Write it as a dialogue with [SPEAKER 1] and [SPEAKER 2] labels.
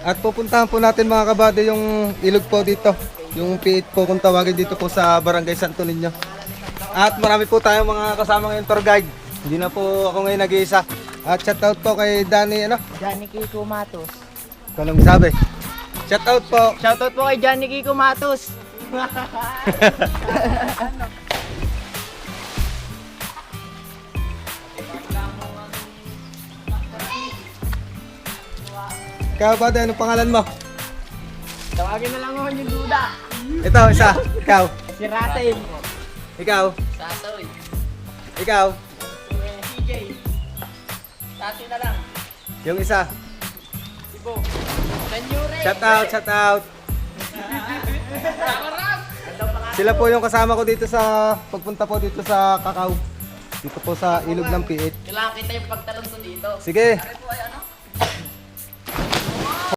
[SPEAKER 1] At pupuntahan po natin mga kabady yung ilog po dito. Yung P8 po kung tawagin dito po sa Barangay Santo Niño. At marami po tayong mga kasama ngayon tour guide. Hindi na po ako ngayon nag-iisa. At shoutout po kay Danny,
[SPEAKER 2] Johnny Kiko Matos.
[SPEAKER 1] Ikaw lang sabi. Shoutout po.
[SPEAKER 2] Shoutout po kay Johnny Kiko Matos.
[SPEAKER 1] Ikaw ba, anong pangalan mo?
[SPEAKER 2] Tawagin na lang ako yung duda.
[SPEAKER 1] Ito, isa. Ikaw.
[SPEAKER 2] Si Russell.
[SPEAKER 1] Ikaw.
[SPEAKER 2] Sasoy.
[SPEAKER 1] Ikaw.
[SPEAKER 2] CJ. Tati na lang.
[SPEAKER 1] Yung isa.
[SPEAKER 2] Ibo. Sanyure.
[SPEAKER 1] Shoutout. Sila po yung kasama ko dito sa pagpunta po dito sa Kakao. Dito po sa ilog ng P8.
[SPEAKER 2] Kailangan kita yung pagtalon ko dito.
[SPEAKER 1] Sige.
[SPEAKER 2] Pare po ay ano?